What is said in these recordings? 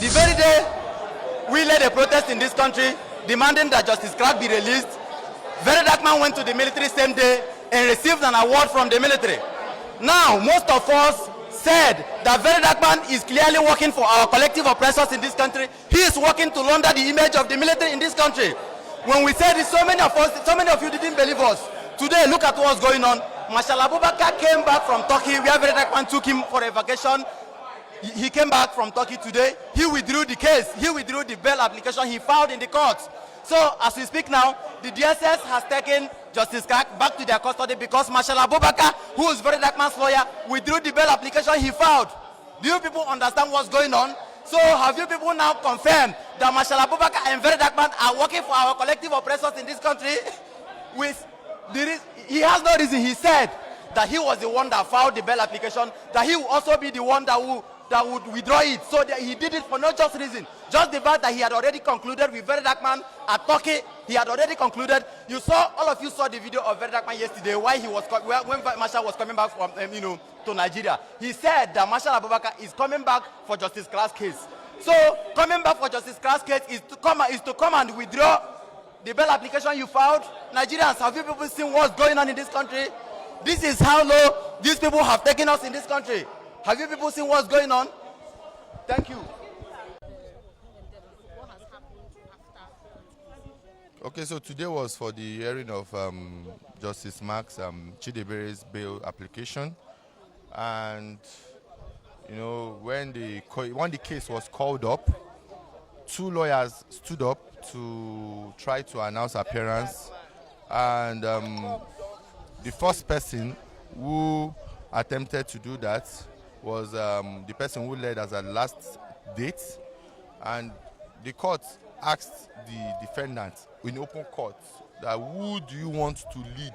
The very day we led a protest in this country demanding that Justice Clark be released, Verydarkman went to the military same day and received an award from the military. Now, most of us said that Verydarkman is clearly working for our collective oppressors in this country. He is working to launder the image of the military in this country. When we said it, so many of you didn't believe us. Today, look at what's going on. Marshal came back from Turkey, where Verydarkman took him for a vacation. He came back from Turkey today. He withdrew the case. He withdrew the bail application he filed in the courts. So, as we speak now, the DSS has taken Justice Clark back to their custody because Marshal Abubakar, who is Verydarkman's lawyer, withdrew the bail application he filed. Do you people understand what's going on? So, have you people now confirmed that Marshal Abubakar and Verydarkman are working for our collective oppressors in this country? He has no reason. He said that he was the one that filed the bail application, that he will also be the one that would withdraw it. So that he did it for no just reason. Just the fact that he had already concluded with Verydarkman at Turkey. He had already concluded. All of you saw the video of Verydarkman yesterday when Marshal was coming back from to Nigeria. He said that Marshal Abubakar is coming back for Justice Clark's case. So coming back for Justice Clark's case is to come and withdraw the bail application you filed. Nigerians, have you people seen what's going on in this country? This is how low these people have taken us in this country. Have you people seen what's going on? Thank you. Okay, so today was for the hearing of Justice Max Chidibere's bail application, and when the case was called up, two lawyers stood up to try to announce appearance, and the first person who attempted to do that was the person who led as a last date, and the court asked the defendant in open court that who do you want to lead?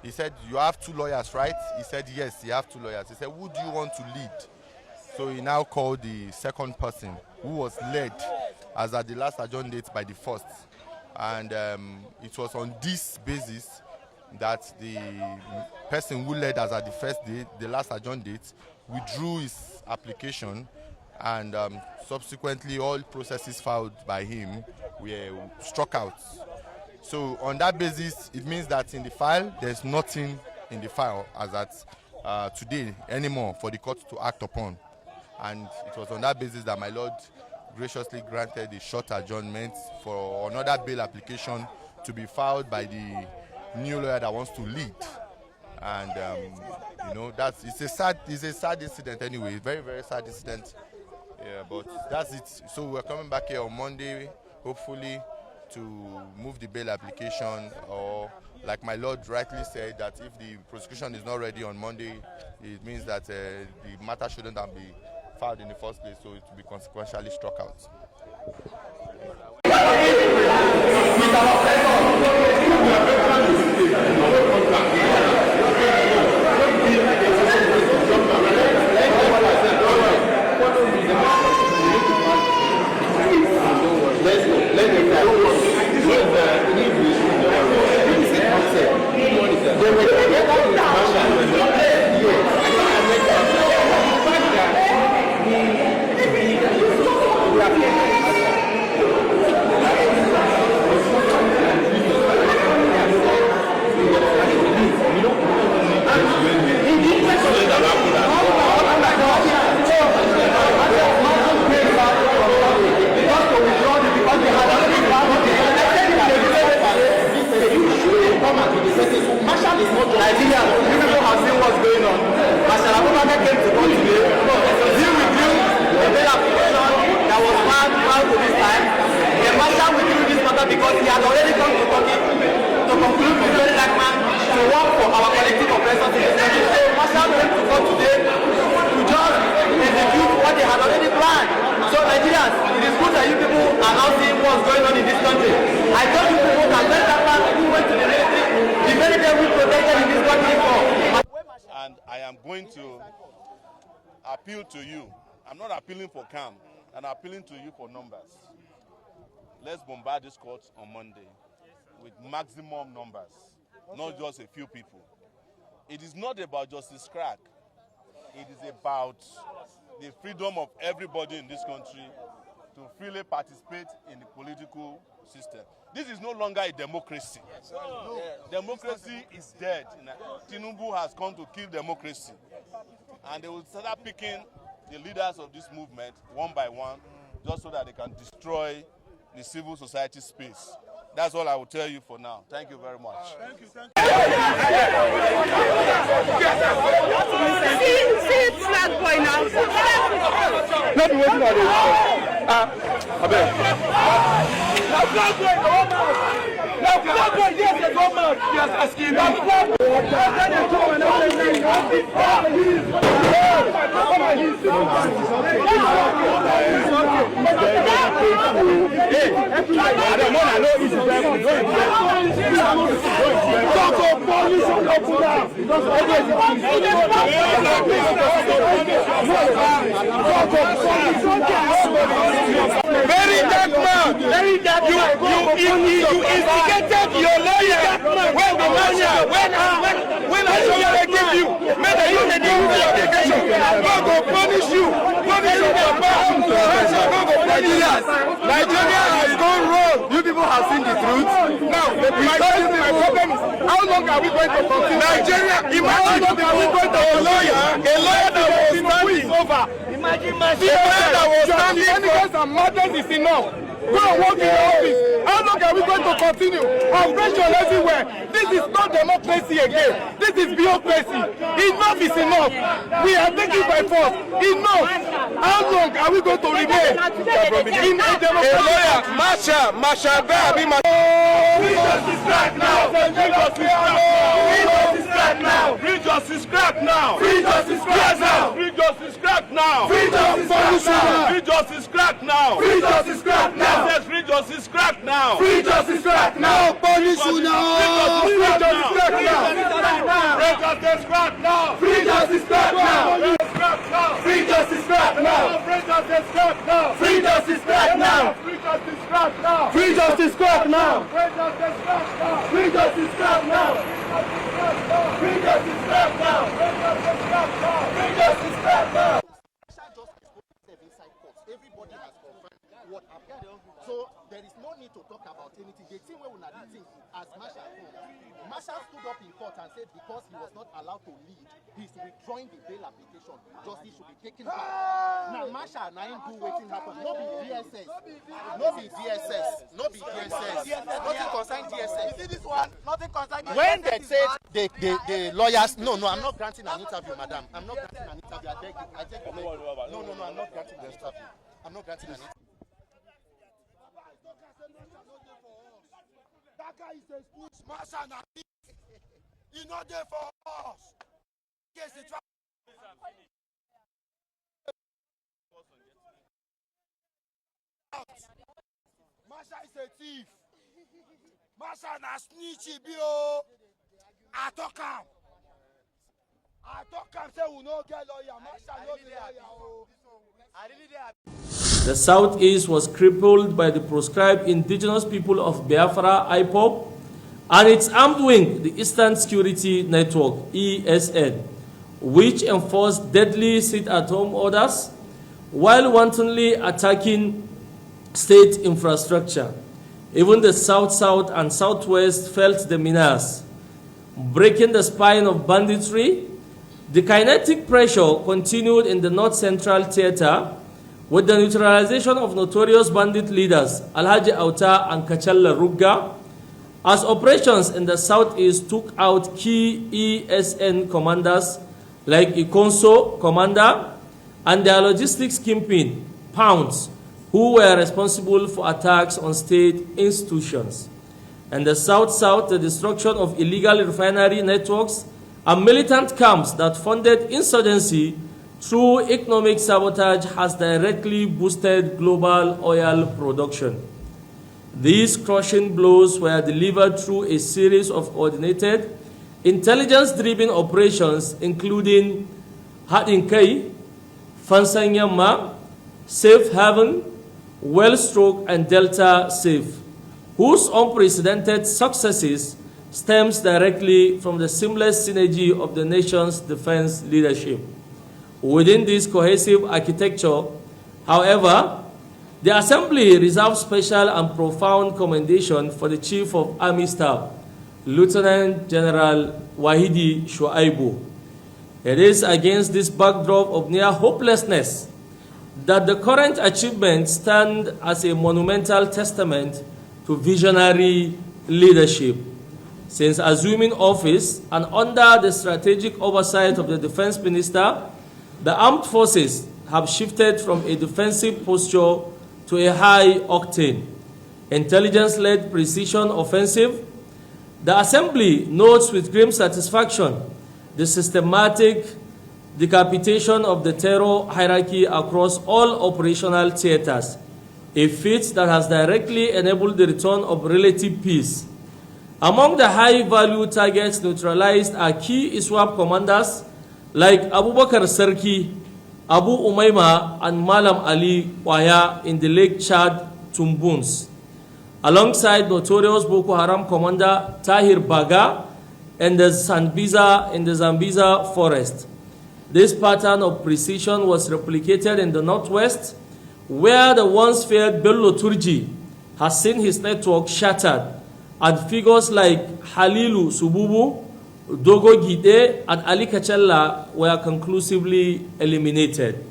He said, you have two lawyers, right? He said, yes, you have two lawyers. He said, who do you want to lead? So he now called the second person who was led as at the last adjourned date by the first. And it was on this basis that the person who led as at the first date, the last adjourned date, withdrew his application, and subsequently all processes filed by him were struck out. So on that basis, it means that in the file, there's nothing in the file as at today anymore for the court to act upon. And it was on that basis that my Lord graciously granted a short adjournment for another bail application to be filed by the new lawyer that wants to lead. And it's a sad incident anyway, very, very sad incident. Yeah, but that's it. So we're coming back here on Monday, hopefully, to move the bail application, or like my Lord rightly said, that if the prosecution is not ready on Monday, it means that the matter shouldn't have been filed in the first place, so it will be consequentially struck out. Nigeria, you people have seen what's going on. Marshal Abubakar came to court today. He withdrew the bail application that was filed to this time. The Marshal withdrew this matter because he had already come to Turkey to conclude with Verydarkman to work for our collective oppressors in this country. So Marshal came to court today to just execute what they had already planned. So Nigerians, it is good that you people are now seeing what's going on in this country. I told you people that Verydarkman went to the military. The military will protect in this country for. And I am going to appeal to you. I'm not appealing for calm. I'm appealing to you for numbers. Let's bombard this court on Monday with maximum numbers, not just a few people. It is not about Justice Clark. It is about the freedom of everybody in this country to freely participate in the political system. This is no longer a democracy. No. Democracy is dead. Tinubu has come to kill democracy. And they will start picking the leaders of this movement one by one, just so that they can destroy the civil society space. That's all I will tell you for now. Thank you very much. Thank you. See flag boy now. Not the way flag boy, yes, the government. Yes, asking that flag Verydarkman, you instigated your lawyer when the Marshal, when I give you, may they use the application. God go punish you, punish your papa. God go punish us. Nigeria has gone wrong. You people have seen the truth. Now, my problem is, how long are we going to continue? Nigeria, imagine how long are we going to a lawyer that was standing over. Imagine my that was standing for and madness is enough. Go and work in the office. How long are we going to continue? Oppression everywhere. This is not democracy again. This is bureaucracy. Enough is enough. We are taking by force. Enough. How long are we going to remain in a democracy? Marshal Verydarkman. Free justice crack now. Free justice crack now. Free justice crack now. Free justice crack now. Free justice crack now. Free justice crack now. Free justice crack now. Free justice crack now. Free justice crack now. Police you now. Free justice crack now. Free justice crack now. Free justice crack now. Free justice crack now. Free justice crack now. Free justice crack now. Free justice crack now. Free justice crack now. Free justice crack now. Free justice crack now. Free justice crack now. Everybody has confirmed what happened. So there is no need to talk about anything. The thing where we are think as Marshal stood up in court and said because he was not allowed to lead, he's withdrawing the bail application. Justice should be taken back. Now Marshal now do waiting happen. No be DSS. Nothing concern DSS. You see this one? Nothing concern DSS. When they said the lawyers, no, I'm not granting an interview, madam. I'm not granting an interview. I beg you. No, I'm not granting an interview. I'm not granting an interview. That guy is a school smasher now. He's not there for us. Yes, it's Marshal is a thief. Marshal na snitchy bio. I talk him say we no get lawyer. Marshal no get lawyer. The Southeast was crippled by the proscribed indigenous people of Biafra, IPOB, and its armed wing, the Eastern Security Network, ESN, which enforced deadly sit-at-home orders while wantonly attacking state infrastructure. Even the South-South and Southwest felt the menace. Breaking the spine of banditry, the kinetic pressure continued in the North-Central Theater with the neutralization of notorious bandit leaders Alhaji Auta and Kachalla Rugga, as operations in the Southeast took out key ESN commanders like Ikonso Commander and their logistics kingpin, Pounds, who were responsible for attacks on state institutions. In the South-South, the destruction of illegal refinery networks and militant camps that funded insurgency through economic sabotage has directly boosted global oil production. These crushing blows were delivered through a series of coordinated, intelligence-driven operations including Haɗin Kai, Fansan Yamma, Safe Haven, Wellstroke, and Delta Safe, whose unprecedented successes stems directly from the seamless synergy of the nation's defense leadership. Within this cohesive architecture, however, The Assembly reserves special and profound commendation for the Chief of Army Staff, Lieutenant General Wahidi Shuaibu. It is against this backdrop of near hopelessness that the current achievements stand as a monumental testament to visionary leadership. Since assuming office and under the strategic oversight of the Defense Minister, the armed forces have shifted from a defensive posture to a high-octane, intelligence-led precision offensive. The Assembly notes with grim satisfaction the systematic decapitation of the terror hierarchy across all operational theaters, a feat that has directly enabled the return of relative peace. Among the high-value targets neutralized are key ISWAP commanders like Abubakar Sarki, Abu Umaima, and Malam Ali Waya in the Lake Chad Tumbuns, alongside notorious Boko Haram commander Tahir Baga in the Zambiza forest. This pattern of precision was replicated in the northwest, where the once feared Bello Turji has seen his network shattered, and figures like Halilu Sububu, Dogo Gide, and Ali Kachalla were conclusively eliminated.